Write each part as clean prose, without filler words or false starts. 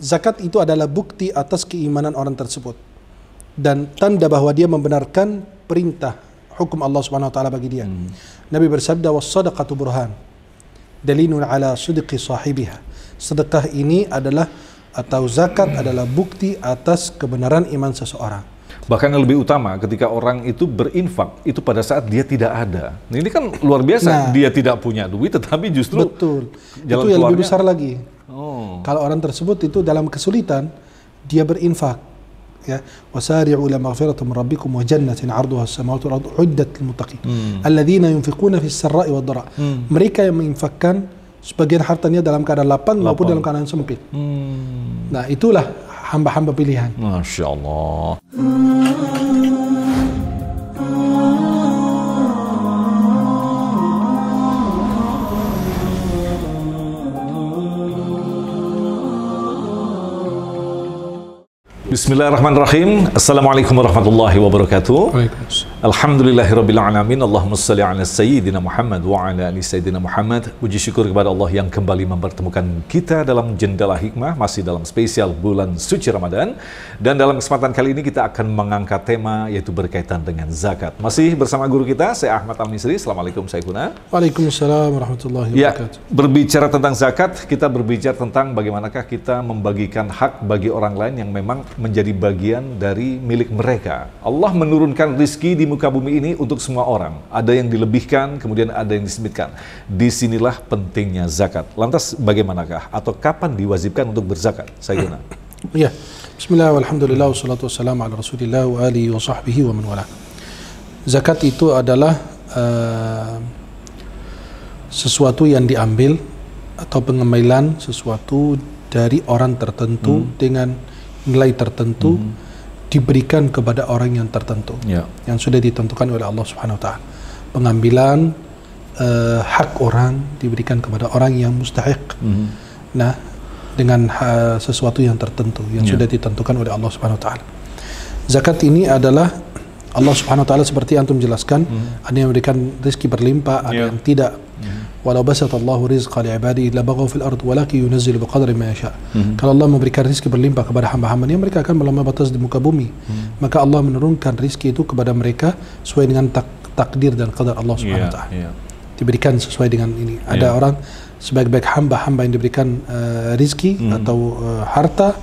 Zakat itu adalah bukti atas keimanan orang tersebut dan tanda bahwa dia membenarkan perintah hukum Allah Subhanahu wa taala bagi dia. Nabi bersabda, "Was-shadaqatu burhan, dalilun ala sidqi sahibiha." Sedekah ini adalah atau zakat adalah bukti atas kebenaran iman seseorang. Bahkan yang lebih utama ketika orang itu berinfak itu pada saat dia tidak ada. Nah, ini kan luar biasa, dia tidak punya duit tetapi justru betul. Jalan itu yang lebih besar lagi. Kalau orang tersebut itu dalam kesulitan dia berinfak, ya, wasari'u ila maghfiratin min rabbikum wa jannatin 'arduha as-samawati wal ardu 'uddat lil muttaqin alladzina yunfiquna fis sarra'i wad dharra. Mereka yang menginfakkan sebagian hartanya dalam keadaan lapang maupun dalam keadaan sempit. Nah, itulah hamba-hamba pilihan. Masya Allah. Bismillahirrahmanirrahim. Assalamualaikum warahmatullahi wabarakatuh. Alhamdulillahirabbil alamin. Allahumma shalli ala sayyidina Muhammad wa ala ali sayyidina Muhammad. Puji syukur kepada Allah yang kembali mempertemukan kita dalam Jendela Hikmah, masih dalam spesial bulan suci Ramadan. Dan dalam kesempatan kali ini kita akan mengangkat tema yaitu berkaitan dengan zakat. Masih bersama guru kita, saya Ahmad Al-Misri. Assalamualaikum Syekhuna. Waalaikumsalam warahmatullahi wabarakatuh. Ya, berbicara tentang zakat, kita berbicara tentang bagaimanakah kita membagikan hak bagi orang lain yang memang menjadi bagian dari milik mereka. Allah menurunkan rizki di muka bumi ini untuk semua orang. Ada yang dilebihkan, kemudian ada yang disempitkan. Disinilah pentingnya zakat. Lantas bagaimanakah atau kapan diwajibkan untuk berzakat? Saya guna. Ya, bismillah, walhamdulillah, wassalatu wassalamu ala rasulillah wa alihi wa sahbihi wa man wala. Zakat itu adalah sesuatu yang diambil atau pengambilan sesuatu dari orang tertentu dengan nilai tertentu diberikan kepada orang yang tertentu yang sudah ditentukan oleh Allah Subhanahu wa taala. Pengambilan hak orang diberikan kepada orang yang mustahiq. Nah, dengan sesuatu yang tertentu yang sudah ditentukan oleh Allah Subhanahu wa taala. Zakat ini adalah Allah Subhanahu wa taala seperti antum jelaskan, ada yang memberikan rezeki berlimpah, ada yang tidak. Walau basatallahu rizqa li'ibadihi labaghaw fil ard walakin yunazzilu biqadri ma yasha. Kalau Allah memberikan rezeki berlimpah kepada hamba-hambanya, mereka akan melampaui batas di muka bumi. Maka Allah menurunkan rezeki itu kepada mereka sesuai dengan takdir dan qadar Allah Subhanahu wa taala. Diberikan sesuai dengan ini. Ada orang sebaik-baik hamba yang diberikan rezeki atau harta,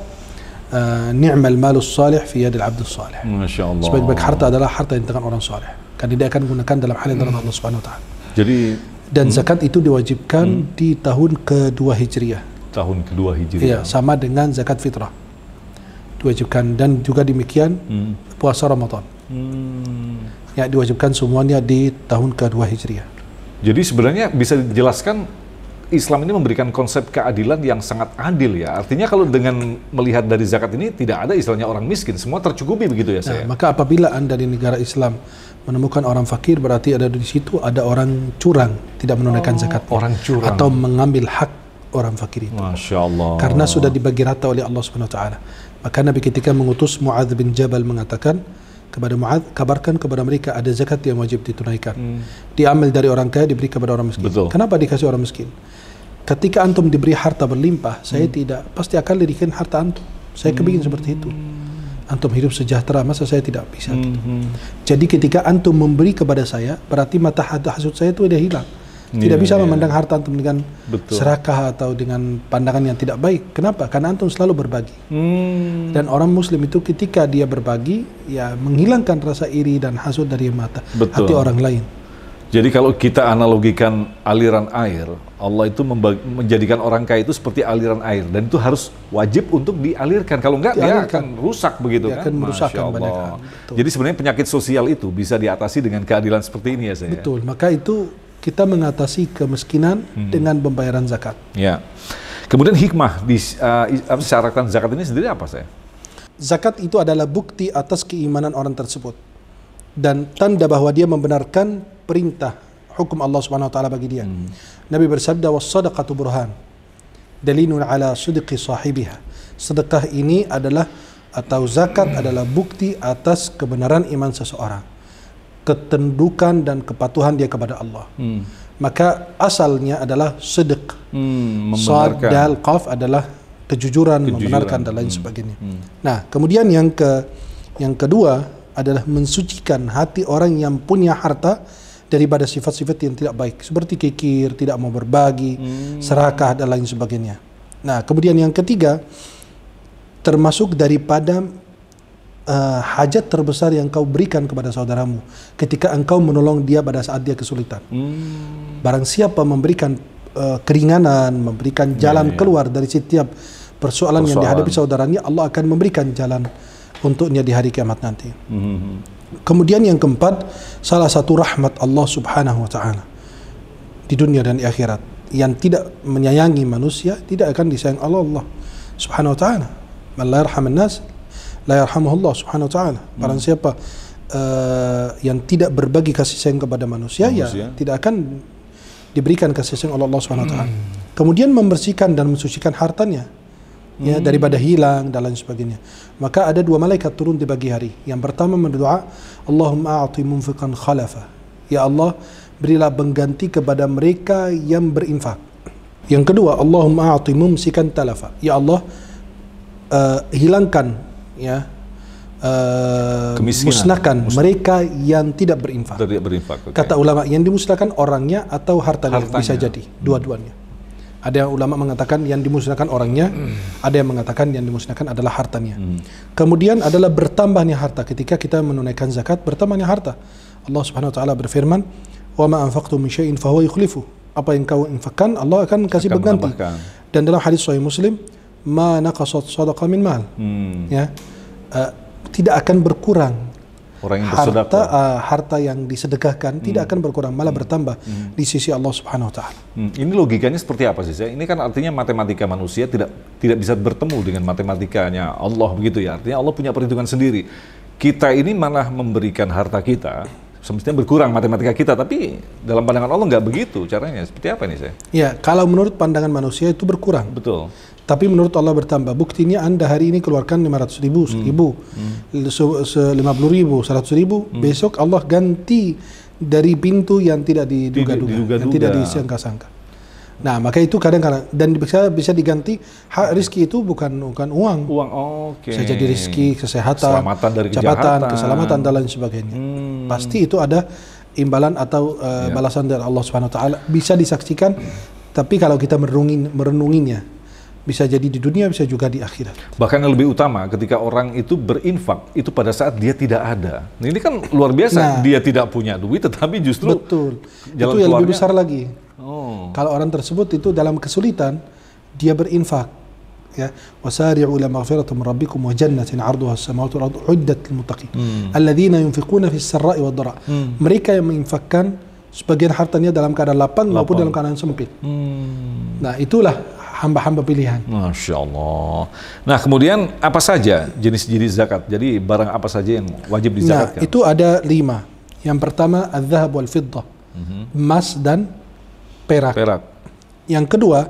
ni'mal malus salih fi yadil abdus salih. Masya Allah. Sebaik-baik harta adalah harta yang tangan orang saleh. Karena dia akan gunakan dalam hal yang Allah Subhanahu wa taala. Dan zakat itu diwajibkan di tahun kedua Hijriah. Tahun kedua Hijriah. Iya, sama dengan zakat fitrah. Diwajibkan, dan juga demikian puasa Ramadan. Ya, diwajibkan semuanya di tahun kedua Hijriah. Jadi sebenarnya bisa dijelaskan Islam ini memberikan konsep keadilan yang sangat adil ya. Artinya kalau dengan melihat dari zakat ini tidak ada istilahnya orang miskin, semua tercukupi begitu ya saya. Maka apabila Anda di negara Islam menemukan orang fakir, berarti ada di situ ada orang curang, tidak menunaikan zakat. Orang curang. Atau mengambil hak orang fakir itu. Masya Allah. Karena sudah dibagi rata oleh Allah Subhanahu wa taala. Maka Nabi ketika mengutus Muadz bin Jabal mengatakan kepada Muadz, kabarkan kepada mereka ada zakat yang wajib ditunaikan. Diambil dari orang kaya, diberi kepada orang miskin. Betul. Kenapa dikasih orang miskin? Ketika antum diberi harta berlimpah, saya tidak, pasti akan lirikan harta antum. Saya kepingin seperti itu. Antum hidup sejahtera, masa saya tidak bisa? Jadi ketika antum memberi kepada saya, berarti mata hasud saya itu sudah hilang. Tidak bisa memandang harta antum dengan serakah atau dengan pandangan yang tidak baik. Kenapa? Karena antum selalu berbagi. Dan orang Muslim itu ketika dia berbagi, ya menghilangkan rasa iri dan hasud dari mata hati orang lain. Jadi kalau kita analogikan aliran air, Allah itu menjadikan orang kaya itu seperti aliran air, dan itu harus wajib untuk dialirkan. Kalau enggak, dia akan rusak begitu kan? Akan merusakkan banyak hal. Jadi sebenarnya penyakit sosial itu bisa diatasi dengan keadilan seperti ini ya saya. Betul. Maka itu kita mengatasi kemiskinan dengan pembayaran zakat. Ya. Kemudian hikmah syaratkan zakat ini sendiri apa saya? Zakat itu adalah bukti atas keimanan orang tersebut dan tanda bahwa dia membenarkan perintah hukum Allah Subhanahu wa taala bagi dia. Nabi bersabda, was-shadaqatu burhan, dalilun ala sidqi sahibiha. Sedekah ini adalah atau zakat adalah bukti atas kebenaran iman seseorang, ketendukan dan kepatuhan dia kepada Allah. Maka asalnya adalah sidq. Shad dal qaf adalah kejujuran, membenarkan dan lain sebagainya. Nah, kemudian yang kedua adalah mensucikan hati orang yang punya harta daripada sifat-sifat yang tidak baik, seperti kikir, tidak mau berbagi, serakah dan lain sebagainya. Nah, kemudian yang ketiga, termasuk daripada hajat terbesar yang kau berikan kepada saudaramu ketika engkau menolong dia pada saat dia kesulitan. Barang siapa memberikan keringanan, memberikan jalan keluar dari setiap persoalan yang dihadapi saudaranya, Allah akan memberikan jalan untuknya di hari kiamat nanti. Kemudian yang keempat, salah satu rahmat Allah Subhanahu wa taala di dunia dan di akhirat, yang tidak menyayangi manusia tidak akan disayang Allah Subhanahu wa taala. Man la yarhamun nas la yarhamuhullah Subhanahu wa taala. Barang siapa yang tidak berbagi kasih sayang kepada manusia, ya tidak akan diberikan kasih sayang oleh Allah Subhanahu wa taala. Kemudian membersihkan dan mensucikan hartanya, ya, daripada hilang dan lain sebagainya. Maka ada 2 malaikat turun di pagi hari. Yang pertama berdoa, Allahumma a'ti munfiqan khalafa. Ya Allah, berilah pengganti kepada mereka yang berinfak. Yang kedua, Allahumma a'ti mumsikan talafa. Ya Allah, hilangkan, ya, musnahkan mereka yang tidak berinfak. Kata ulama, yang dimusnahkan orangnya atau hartanya. Bisa jadi dua-duanya. Ada yang ulama mengatakan yang dimusnahkan orangnya, ada yang mengatakan yang dimusnahkan adalah hartanya. Kemudian adalah bertambahnya harta. Ketika kita menunaikan zakat, bertambahnya harta. Allah Subhanahu wa taala berfirman, "Wa ma anfaqtum min syai'in fa huwa yukhlifu." Apa yang kau infakkan, Allah akan kasih berganti. Dan dalam hadis Sahih Muslim, "Ma naqasat shadaqah min mal." Ya, tidak akan berkurang. Orang yang harta yang disedekahkan tidak akan berkurang, malah bertambah di sisi Allah Subhanahu wa taala. Ini logikanya seperti apa sih? Ini kan artinya matematika manusia tidak bisa bertemu dengan matematikanya Allah, begitu ya. Artinya Allah punya perhitungan sendiri. Kita ini malah memberikan harta kita, semestinya berkurang matematika kita, tapi dalam pandangan Allah nggak begitu caranya. Seperti apa nih saya? Ya, kalau menurut pandangan manusia itu berkurang. Betul. Tapi menurut Allah bertambah. Buktinya Anda hari ini keluarkan 500.000, 1.000, 50.000, 100.000. Besok Allah ganti dari pintu yang tidak diduga-duga, yang tidak disangka-sangka. Nah, maka itu kadang-kadang, dan bisa diganti. Rizki itu bukan uang. Bisa jadi rizki, kesehatan, jabatan, keselamatan dan lain sebagainya. Pasti itu ada imbalan atau balasan dari Allah Subhanahu wa taala, bisa disaksikan. Tapi kalau kita merenunginya, bisa jadi di dunia, bisa juga di akhirat. Bahkan yang lebih utama, ketika orang itu berinfak, itu pada saat dia tidak ada. Nah, ini kan luar biasa, dia tidak punya duit, tetapi justru jalan itu yang lebih besar lagi. Kalau orang tersebut itu dalam kesulitan, dia berinfak. Ya, wasari'u ila maghfiratin min rabbikum wa jannatin 'arduha as-samawati wal ardu 'uddat lil muttaqin alladzina yunfiquna fis sarra'i wad dharra. Mereka yang menginfakkan sebagian hartanya dalam keadaan lapang maupun dalam keadaan sempit. Nah, itulah hamba-hamba pilihan. Masya Allah. Nah, kemudian apa saja jenis-jenis zakat? Jadi barang apa saja yang wajib dizakatkan? Nah, itu ada 5. Yang pertama, az-zahab wal fiddah, emas dan perak. Yang kedua,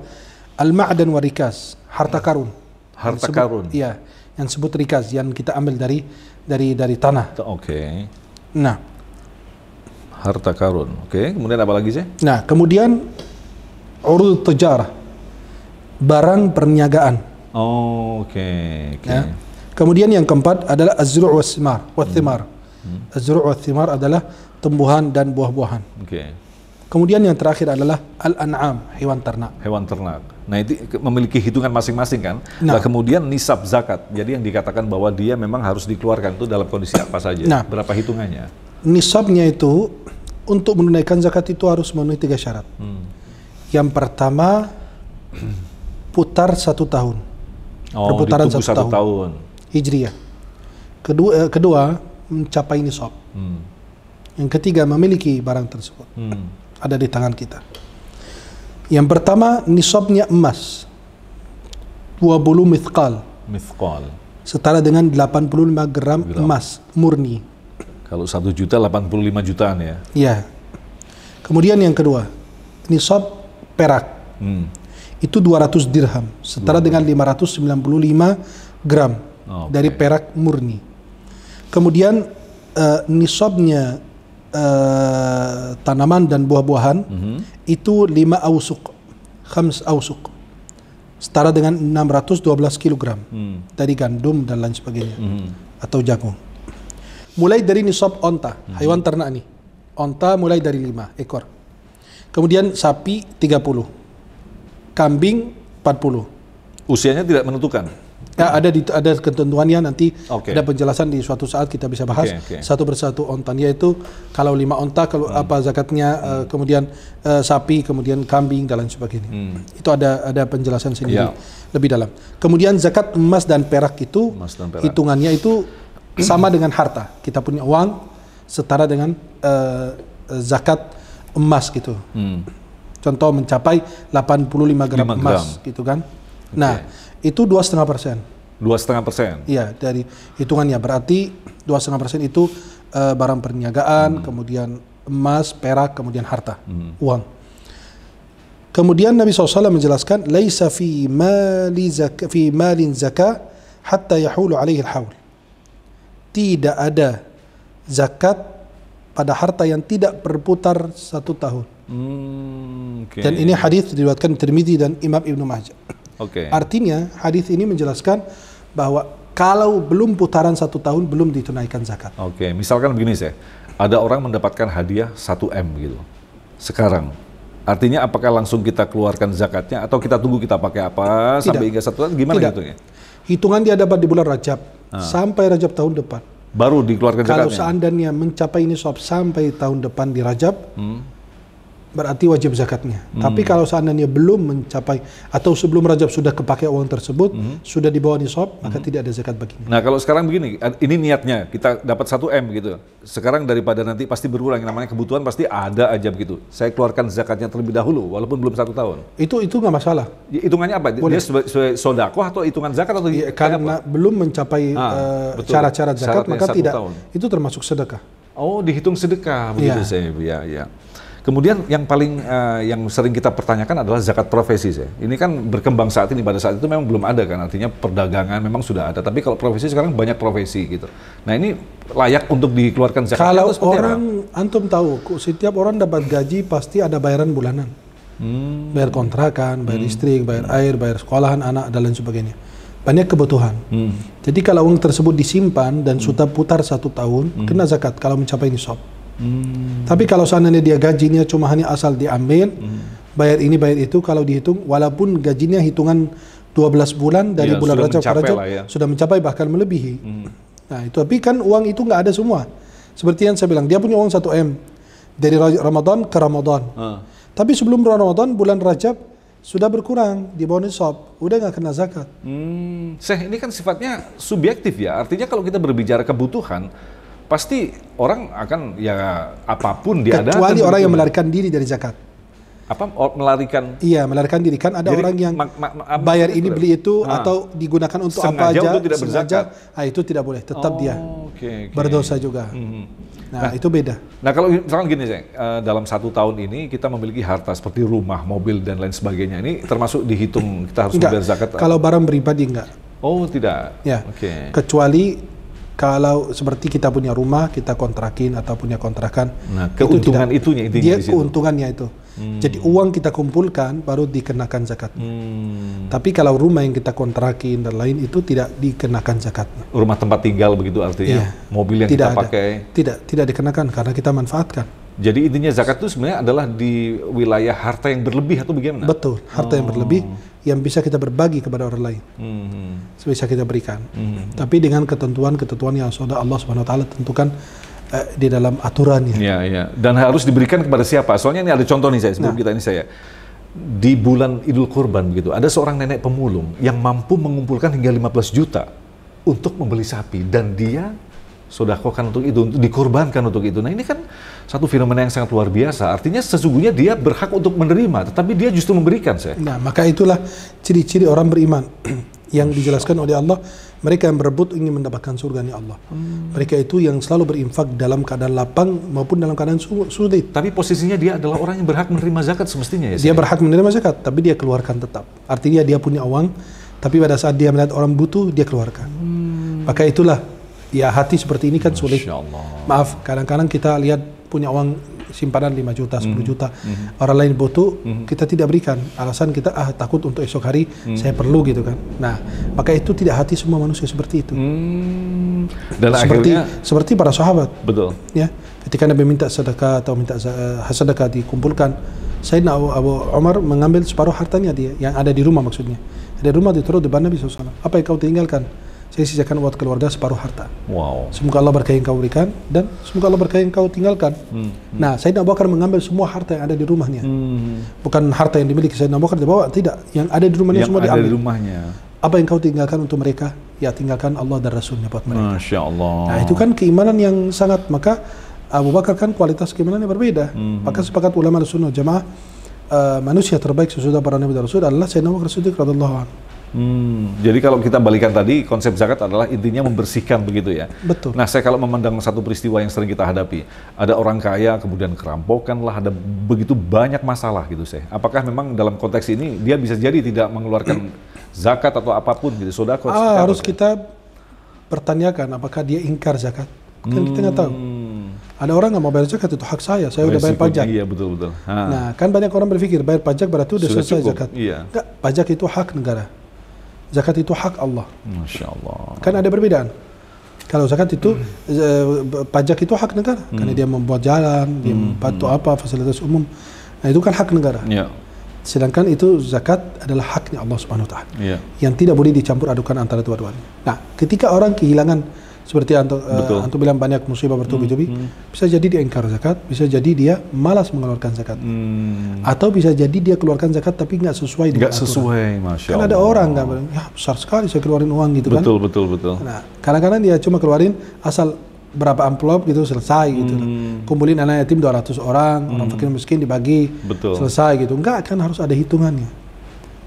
al-ma'dan wa rikaz, harta karun. Harta karun. Iya, yang disebut rikaz, yang kita ambil dari tanah. Oke. Nah, harta karun. Oke. Kemudian apa lagi sih? Nah, kemudian urud tijarah, barang perniagaan. Oke. Ya. Kemudian yang keempat adalah az-zuru' was-thimar. Az-zuru' was-thimar adalah tumbuhan dan buah-buahan. Kemudian yang terakhir adalah al-an'am, hewan ternak. Hewan ternak. Nah, itu memiliki hitungan masing-masing kan? Nah, kemudian nisab zakat. Jadi yang dikatakan bahwa dia memang harus dikeluarkan itu dalam kondisi apa saja? Nah, berapa hitungannya? Nisabnya itu untuk menunaikan zakat itu harus memenuhi 3 syarat. Yang pertama, putar 1 tahun. Perputaran 1 tahun. Hijriah. Kedua, mencapai nisab. Yang ketiga, memiliki barang tersebut. Ada di tangan kita. Yang pertama, nisabnya emas 20 mithqal. Setara dengan 85 gram emas murni. Kalau 1 juta 85 jutaan ya. Iya. Kemudian yang kedua, nisab perak. Itu 200 dirham, setara dengan 595 gram dari perak murni. Kemudian nisabnya tanaman dan buah-buahan itu 5 ausuk, 5 ausuk. setara dengan 612 kg dari gandum dan lain sebagainya atau jagung. Mulai dari nisab onta, hewan ternak nih. Onta mulai dari 5 ekor. Kemudian sapi 30, kambing 40. Usianya tidak menentukan. Ya, ada ketentuannya nanti, ada penjelasan di suatu saat kita bisa bahas satu persatu onta, yaitu kalau 5 onta kalau apa zakatnya, kemudian sapi, kemudian kambing dan lain sebagainya. Itu ada penjelasan sendiri lebih dalam. Kemudian zakat emas dan perak itu hitungannya itu sama dengan harta. Kita punya uang setara dengan zakat emas gitu. Contoh mencapai 85 gram emas gitu kan. Nah, itu 2,5%. 2,5%? Iya, dari hitungannya berarti 2,5% itu barang perniagaan, kemudian emas, perak, kemudian harta, uang. Kemudian Nabi SAW menjelaskan, "Laisa fi malin zakah hatta yahulu alaihi al-haul." Tidak ada zakat pada harta yang tidak berputar 1 tahun. Dan ini hadis diriwayatkan Tirmidzi dan Imam Ibnu Majah. Artinya hadis ini menjelaskan bahwa kalau belum putaran 1 tahun belum ditunaikan zakat. Misalkan begini ada orang mendapatkan hadiah 1 M gitu sekarang. Artinya apakah langsung kita keluarkan zakatnya atau kita tunggu kita pakai apa sampai hingga 1 tahun? Gimana hitungnya? Hitungan dia dapat di bulan Rajab sampai Rajab tahun depan. Baru dikeluarkan zakatnya. Kalau seandainya mencapai nisab sampai tahun depan di Rajab, berarti wajib zakatnya. Tapi kalau seandainya belum mencapai atau sebelum Rajab sudah kepakai uang tersebut, sudah dibawa nisab, maka tidak ada zakat baginya. Nah, kalau sekarang begini, ini niatnya kita dapat 1 M gitu. Sekarang daripada nanti pasti berulang, namanya kebutuhan pasti ada aja begitu. Saya keluarkan zakatnya terlebih dahulu walaupun belum 1 tahun. Itu nggak masalah. Hitungannya apa? Boleh. Dia sebagai sodakoh atau hitungan zakat atau karena belum mencapai syarat-syarat zakat, maka tidak tahun. Itu termasuk sedekah. Oh, dihitung sedekah begitu ya. Kemudian yang paling yang sering kita pertanyakan adalah zakat profesi. Ini kan berkembang saat ini, pada saat itu memang belum ada kan, artinya perdagangan memang sudah ada, tapi kalau profesi sekarang banyak profesi gitu. Nah, ini layak untuk dikeluarkan zakat. Kalau orang, antum tahu, setiap orang dapat gaji pasti ada bayaran bulanan. Bayar kontrakan, bayar listrik, bayar air, bayar sekolahan anak dan lain sebagainya. Banyak kebutuhan. Jadi kalau uang tersebut disimpan dan sudah putar 1 tahun, kena zakat kalau mencapai nisab. Tapi kalau seandainya dia gajinya cuma hanya asal diambil, bayar ini bayar itu, kalau dihitung walaupun gajinya hitungan 12 bulan dari bulan Rajab ke Rajab sudah mencapai bahkan melebihi. Nah, itu tapi kan uang itu nggak ada semua. Seperti yang saya bilang, dia punya uang 1 M dari Ramadan ke Ramadan. Tapi sebelum Ramadan bulan Rajab sudah berkurang di bawah nisab, udah nggak kena zakat. Ini kan sifatnya subjektif ya. Artinya kalau kita berbicara kebutuhan, pasti orang akan ya apapun diadakan. Kecuali orang yang melarikan diri dari zakat. Apa melarikan? Iya, melarikan diri. Kan ada orang yang bayar ini beli itu atau digunakan untuk apa aja, untuk tidak berzakat. Itu tidak boleh. Tetap dia berdosa juga. Nah, itu beda. Nah, kalau misalkan gini dalam 1 tahun ini kita memiliki harta seperti rumah, mobil dan lain sebagainya. Ini termasuk dihitung kita harus membayar zakat? Kalau barang pribadi enggak. Oh, tidak. Ya. Kecuali kalau seperti kita punya rumah, kita kontrakin atau punya kontrakan, keuntungan itunya dia keuntungannya itu. Jadi uang kita kumpulkan baru dikenakan zakat. Tapi kalau rumah yang kita kontrakin dan lain itu tidak dikenakan zakat. Rumah tempat tinggal begitu artinya, mobil yang kita pakai tidak dikenakan karena kita manfaatkan. Jadi intinya zakat itu sebenarnya adalah di wilayah harta yang berlebih atau bagaimana? Betul, harta yang berlebih yang bisa kita berbagi kepada orang lain, bisa kita berikan. Tapi dengan ketentuan-ketentuan yang sudah Allah Subhanahu Wa Taala tentukan di dalam aturannya. Iya. Dan harus diberikan kepada siapa? Soalnya ini ada contoh nih sebelum kita ini di bulan Idul Kurban begitu, ada seorang nenek pemulung yang mampu mengumpulkan hingga 15 juta untuk membeli sapi dan dia sodakohkan untuk itu, untuk dikorbankan untuk itu. Nah, ini kan satu fenomena yang sangat luar biasa. Artinya sesungguhnya dia berhak untuk menerima, tetapi dia justru memberikan. Nah, maka itulah ciri-ciri orang beriman yang dijelaskan oleh Allah. Mereka yang berebut ingin mendapatkan surga-Nya Allah. Mereka itu yang selalu berinfak dalam keadaan lapang maupun dalam keadaan sulit. Tapi posisinya dia adalah orang yang berhak menerima zakat semestinya ya? Dia berhak menerima zakat, tapi dia keluarkan tetap. Artinya dia punya uang, tapi pada saat dia melihat orang butuh, dia keluarkan. Maka itulah, ya hati seperti ini kan sulit. Maaf, kadang-kadang kita lihat punya uang simpanan 5 juta, 10 juta. Orang lain butuh, kita tidak berikan. Alasan kita takut untuk esok hari saya perlu gitu kan. Nah, maka itu tidak hati semua manusia seperti itu. Dan seperti para sahabat. Betul. Ya, ketika Nabi minta sedekah atau minta sedekah dikumpulkan, Sayyidina Abu Umar mengambil separuh hartanya dia yang ada di rumah maksudnya. Ada di rumah ditaruh depan Nabi SAW. Apa yang kau tinggalkan? Saya sisakan buat keluarga separuh harta. Wow. Semoga Allah berkahi yang kau berikan dan semoga Allah berkahi yang kau tinggalkan. Nah, Sayyidina Abu Bakar mengambil semua harta yang ada di rumahnya. Bukan harta yang dimiliki Sayyidina Abu Bakar dibawa, tidak. Yang ada di rumahnya semua diambil. Di rumahnya. Apa yang kau tinggalkan untuk mereka? Ya, tinggalkan Allah dan Rasulnya buat mereka. Masya Allah. Nah, itu kan keimanan yang sangat, maka Abu Bakar kan kualitas keimanannya berbeda. Maka sepakat ulama Sunnah Jamaah, manusia terbaik sesudah para nabi dan rasul adalah Sayyidina Abu Bakar Siddiq radhiyallahu anhu. Jadi kalau kita balikan tadi, konsep zakat adalah intinya membersihkan begitu ya. Betul. Nah, saya kalau memandang satu peristiwa yang sering kita hadapi, ada orang kaya kemudian kerampokan lah, ada begitu banyak masalah gitu saya. Apakah memang dalam konteks ini dia bisa jadi tidak mengeluarkan zakat atau apapun gitu, sedekah? Harus kita pertanyakan apakah dia ingkar zakat. Kan kita nggak tahu. Ada orang nggak mau bayar zakat, itu hak saya udah bayar pajak. Iya, betul. Nah, kan banyak orang berpikir bayar pajak berarti udah selesai cukup. zakat. Iya. Enggak, pajak itu hak negara. Zakat itu hak Allah. Masya Allah. Kan ada perbedaan. Kalau zakat itu pajak itu hak negara, karena dia membuat jalan, dia membantu apa fasilitas umum. Nah, itu kan hak negara. Yeah. Sedangkan itu zakat adalah haknya Allah Subhanahu wa taala. Yeah. Yang tidak boleh dicampur adukan antara dua-duanya. Nah, ketika orang kehilangan seperti antum bilang banyak musibah bertubi-tubi, bisa jadi dia ingkar zakat, bisa jadi dia malas mengeluarkan zakat, atau bisa jadi dia keluarkan zakat tapi nggak sesuai dengan aturan. Nggak sesuai, Masya Allah. Kan ada orang nggak bilang, ya besar sekali saya keluarin uang gitu kan. Betul. Nah, kadang-kadang dia cuma keluarin asal berapa amplop gitu selesai gitu. Kumpulin anak yatim 200 orang, orang fakir miskin dibagi, selesai gitu. Enggak, kan harus ada hitungannya.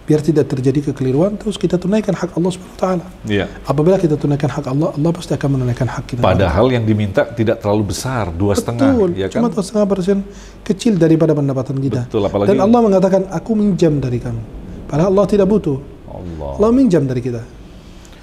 Biar tidak terjadi kekeliruan, terus kita tunaikan hak Allah Subhanahu wa taala. Iya. Apabila kita tunaikan hak Allah, Allah pasti akan menunaikan hak kita. Padahal yang diminta tidak terlalu besar, 2,5. Betul, ya kan? Cuma 2,5% kecil daripada pendapatan kita. Betul, apalagi. Dan Allah mengatakan, aku minjam dari kamu. Padahal Allah tidak butuh. Allah minjam dari kita.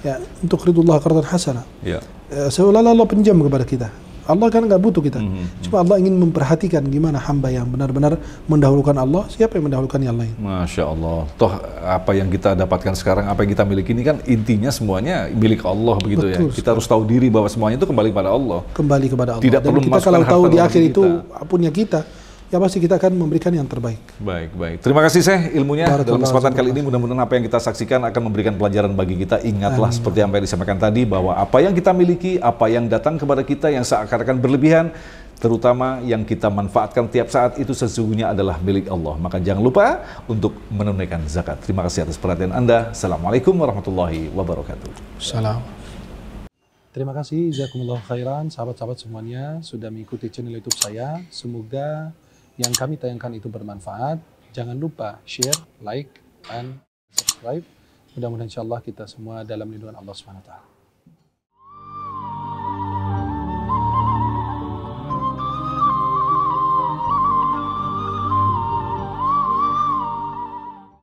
Ya, untuk ridullah qardan hasana. Ya. Seolah-olah Allah pinjam kepada kita. Allah kan nggak butuh kita. Cuma Allah ingin memperhatikan gimana hamba yang benar-benar mendahulukan Allah, siapa yang mendahulukan yang lain. Masya Allah. Toh apa yang kita dapatkan sekarang, apa yang kita miliki ini kan intinya semuanya milik Allah begitu. Betul, ya. Kita harus tahu diri bahwa semuanya itu kembali pada Allah. Kembali kepada Allah. Tidak perlu kita kalau tahu di akhir itu punya kita, ya pasti kita akan memberikan yang terbaik. Baik. Terima kasih Syekh ilmunya. Dalam kesempatan kali ini mudah-mudahan apa yang kita saksikan akan memberikan pelajaran bagi kita. Ingatlah seperti yang disampaikan tadi bahwa apa yang kita miliki, apa yang datang kepada kita yang seakan-akan berlebihan, terutama yang kita manfaatkan tiap saat itu sesungguhnya adalah milik Allah. Maka jangan lupa untuk menunaikan zakat. Terima kasih atas perhatian Anda. Assalamualaikum warahmatullahi wabarakatuh. Salam. Terima kasih, jazakumullah khairan, sahabat-sahabat semuanya sudah mengikuti channel YouTube saya. Semoga yang kami tayangkan itu bermanfaat. Jangan lupa share, like, dan subscribe. Mudah-mudahan insyaAllah kita semua dalam lindungan Allah SWT.